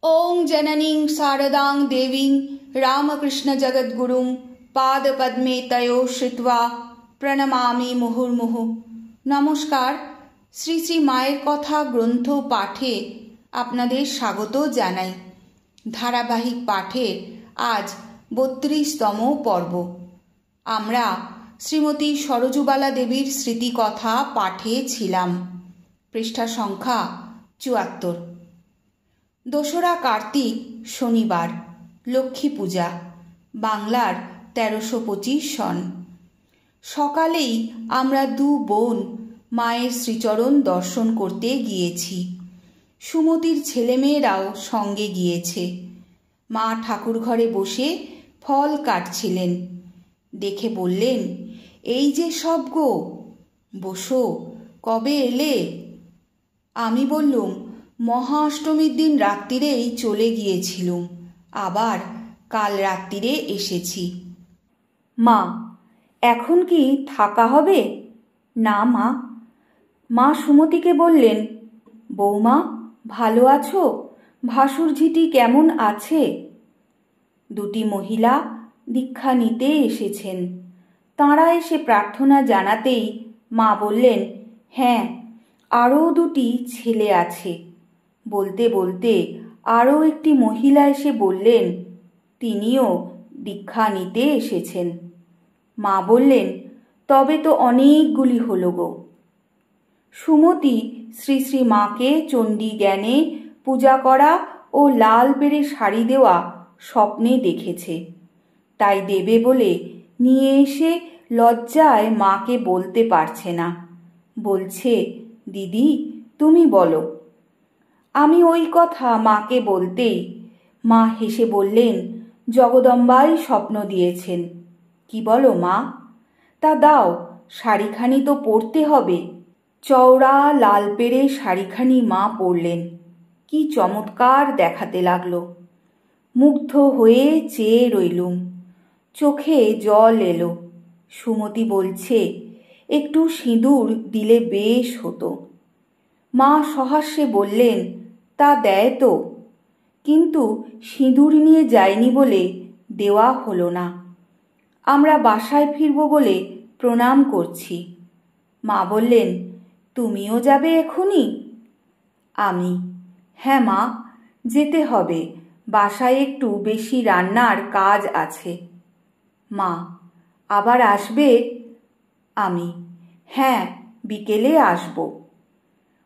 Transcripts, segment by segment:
ओं जननीं शारदां देवीं रामकृष्ण जगद्गुरुं पादपद्मे तयो श्रित्वा প্রণমামি মুহুর্মুহু। নমস্কার। শ্রী শ্রী মায়ের কথা গ্রন্থ পাঠে আপনাদের স্বাগত জানাই। ধারাবাহিক পাঠের আজ ৩২তম পর্ব। আমরা শ্রীমতী সরজুবালা দেবীর স্মৃতিকথা পাঠে ছিলাম। পৃষ্ঠা সংখ্যা ৭৪। দোসরা কার্তিক শনিবার, লক্ষ্মী পূজা, বাংলার ১৩২৫ সন। সকালেই আমরা দু বোন মায়ের শ্রীচরণ দর্শন করতে গিয়েছি। সুমতির ছেলেমেয়েরাও সঙ্গে গিয়েছে। মা ঠাকুর ঘরে বসে ফল কাটছিলেন। দেখে বললেন, এই যে সব গো, বসো, কবে এলে? আমি বললুম, মহা অষ্টমীর দিন রাত্রিরেই চলে গিয়েছিলুম, আবার কাল রাত্রিরে এসেছি। মা, এখন কি থাকা হবে? না মা। মা সুমতিকে বললেন, বৌমা ভালো আছো? ভাসুরঝিটি কেমন আছে? দুটি মহিলা দীক্ষা নিতে এসেছেন। তাঁরা এসে প্রার্থনা জানাতেই মা বললেন, হ্যাঁ, আরও দুটি ছেলে আছে। বলতে বলতে আরও একটি মহিলা এসে বললেন, তিনিও দীক্ষা নিতে এসেছেন। মা বললেন, তবে তো অনেকগুলি হলো গো। সুমতি শ্রী শ্রী মাকে চণ্ডী জ্ঞানে পূজা করা ও লাল পেরে শাড়ি দেওয়া স্বপ্নে দেখেছে। তাই দেবে বলে নিয়ে এসে লজ্জায় মাকে বলতে পারছে না। বলছে, দিদি তুমি বলো। আমি ওই কথা মাকে বলতেই মা হেসে বললেন, জগদম্বাই স্বপ্ন দিয়েছেন। কি বলো মা? তা দাও, শাড়িখানি তো পরতে হবে। চওড়া লাল পেরে শাড়িখানি মা পরলেন। কি চমৎকার দেখাতে লাগলো। মুগ্ধ হয়ে চেয়ে রইলুম। চোখে জল এলো। সুমতি বলছে, একটু সিঁদুর দিলে বেশ হতো। মা সহাস্যে বললেন, তা দেয় তো, কিন্তু সিঁদুর নিয়ে যায়নি বলে দেওয়া হলো না। আমরা বাসায় ফিরব বলে প্রণাম করছি। মা বললেন, তুমিও যাবে এখনই? আমি, হ্যাঁ মা, যেতে হবে, বাসায় একটু বেশি রান্নার কাজ আছে। মা, আবার আসবে? আমি, হ্যাঁ, বিকেলে আসব।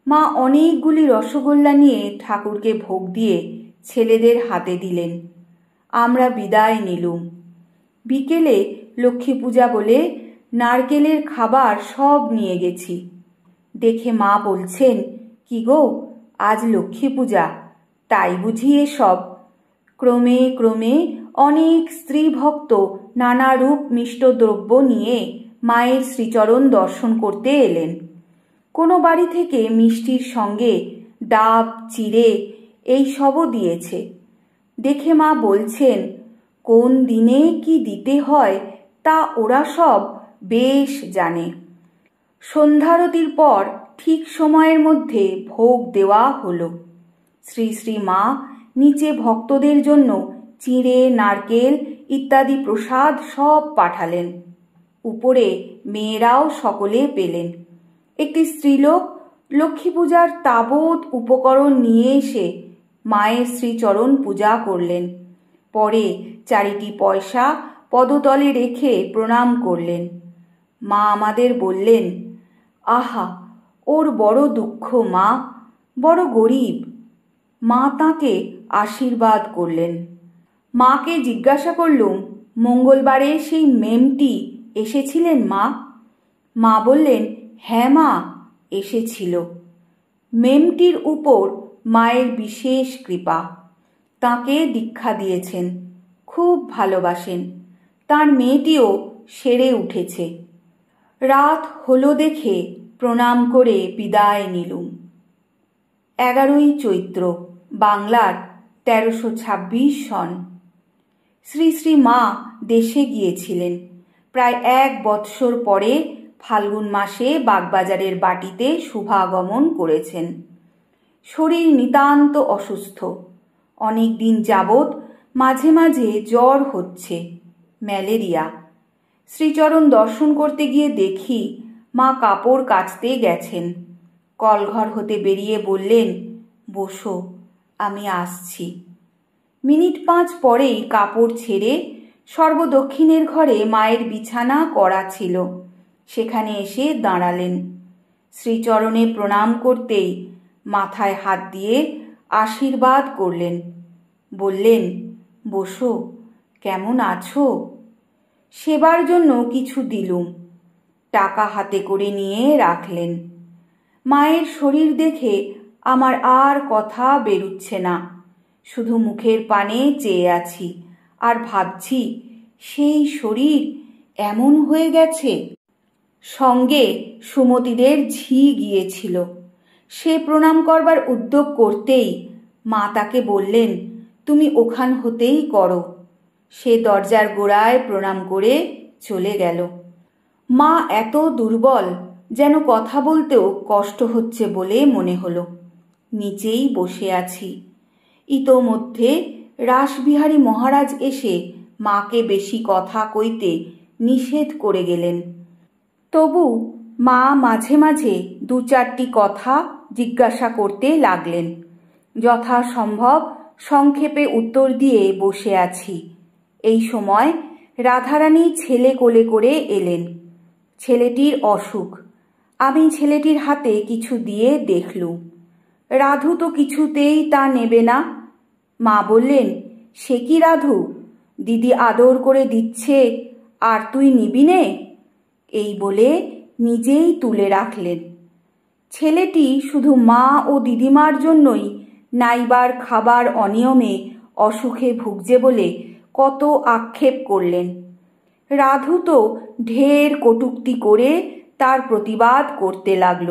মা অনেকগুলি রসগোল্লা নিয়ে ঠাকুরকে ভোগ দিয়ে ছেলেদের হাতে দিলেন। আমরা বিদায় নিলুম। বিকেলে লক্ষ্মী পূজা বলে নারকেলের খাবার সব নিয়ে গেছি। দেখে মা বলছেন, কি গো, আজ লক্ষ্মী পূজা, তাই বুঝি এসব? ক্রমে ক্রমে অনেক স্ত্রী ভক্ত নানা রূপ মিষ্টদ্রব্য নিয়ে মায়ের শ্রীচরণ দর্শন করতে এলেন। কোনো বাড়ি থেকে মিষ্টির সঙ্গে ডাব, চিড়ে এই সবও দিয়েছে। দেখে মা বলছেন, কোন দিনে কি দিতে হয় তা ওরা সব বেশ জানে। সন্ধ্যারতির পর ঠিক সময়ের মধ্যে ভোগ দেওয়া হলো। শ্রী শ্রী মা নিচে ভক্তদের জন্য চিঁড়ে, নারকেল ইত্যাদি প্রসাদ সব পাঠালেন। উপরে মেয়েরাও সকলে পেলেন। একটি স্ত্রীলোক লক্ষ্মী পূজার তাবৎ উপকরণ নিয়ে এসে মায়ের শ্রীচরণ পূজা করলেন। পরে চারিটি পয়সা পদতলে রেখে প্রণাম করলেন। মা আমাদের বললেন, আহা, ওর বড় দুঃখ মা, বড় গরিব। মা তাঁকে আশীর্বাদ করলেন। মাকে জিজ্ঞাসা করলুম, মঙ্গলবারে সেই মেমটি এসেছিলেন মা? মা বললেন, হ্যাঁ মা, এসেছিল। মেমটির উপর মায়ের বিশেষ কৃপা। তাঁকে দীক্ষা দিয়েছেন, খুব ভালোবাসেন। তার মেয়েটিও সেরে উঠেছে। রাত হলো দেখে প্রণাম করে বিদায় নিলুম। ১১ই চৈত্র, বাংলার ১৩২৬ সন। শ্রী শ্রী মা দেশে গিয়েছিলেন। প্রায় ১ বৎসর পরে ফাল্গুন মাসে বাগবাজারের বাটিতে শুভাগমন করেছেন। শরীর নিতান্ত অসুস্থ। অনেক দিন যাবৎ মাঝে মাঝে জ্বর হচ্ছে, ম্যালেরিয়া। শ্রীচরণ দর্শন করতে গিয়ে দেখি মা কাপড় কাচতে গেছেন। কলঘর হতে বেরিয়ে বললেন, বসো, আমি আসছি। মিনিট 5 পরেই কাপড় ছেড়ে সর্বদক্ষিণের ঘরে মায়ের বিছানা করা ছিল, সেখানে এসে দাঁড়ালেন। শ্রীচরণে প্রণাম করতেই মাথায় হাত দিয়ে আশীর্বাদ করলেন। বললেন, বসো, কেমন আছো? সেবার জন্য কিছু দিলুম। টাকা হাতে করে নিয়ে রাখলেন। মায়ের শরীর দেখে আমার আর কথা বেরুচ্ছে না, শুধু মুখের পানে চেয়ে আছি আর ভাবছি সেই শরীর এমন হয়ে গেছে। সঙ্গে সুমতিদের ঝি গিয়েছিল। সে প্রণাম করবার উদ্যোগ করতেই মা তাকে বললেন, তুমি ওখান হতেই করো। সে দরজার গোড়ায় প্রণাম করে চলে গেল। মা এত দুর্বল যেন কথা বলতেও কষ্ট হচ্ছে বলে মনে হলো। নিচেই বসে আছি। ইতোমধ্যে রাসবিহারী মহারাজ এসে মাকে বেশি কথা কইতে নিষেধ করে গেলেন। তবু মা মাঝে মাঝে 2-4টি কথা জিজ্ঞাসা করতে লাগলেন। যথাসম্ভব সংক্ষেপে উত্তর দিয়ে বসে আছি। এই সময় রাধারানী ছেলে কোলে করে এলেন। ছেলেটির অসুখ। আমি ছেলেটির হাতে কিছু দিয়ে দেখলুম। রাধু তো কিছুতেই তা নেবে না। মা বললেন, সে কি রাধু, দিদি আদর করে দিচ্ছে আর তুই নিবি নে? এই বলে নিজেই তুলে রাখলেন। ছেলেটি শুধু মা ও দিদিমার জন্যই নাইবার খাবার অনিয়মে অসুখে ভুগছে বলে কত আক্ষেপ করলেন। রাধু তো ঢের কটূক্তি করে তার প্রতিবাদ করতে লাগল।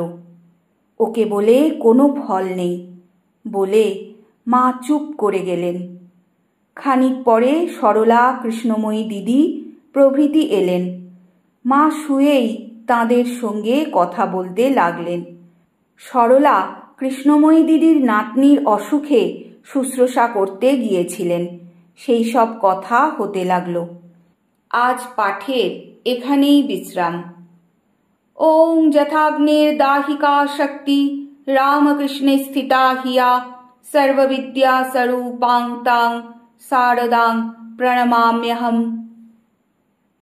ওকে বলে কোনো ফল নেই বলে মা চুপ করে গেলেন। খানিক পরে সরলা, কৃষ্ণময়ী দিদি প্রভৃতি এলেন। মা শুয়েই তাঁদের সঙ্গে কথা বলতে লাগলেন। সরলা কৃষ্ণময়ী দিদির নাতনির অসুখে শুশ্রূষা করতে গিয়েছিলেন, সেই সব কথা হতে লাগল। আজ পাঠের এখানেই বিশ্রাম। ওং যথাগ্নের দাহিকা শক্তি রামকৃষ্ণে স্থিতা হিয়া সর্ববিদ্যা স্বরূপাং তাং শারদাং প্রণমাম্যহম।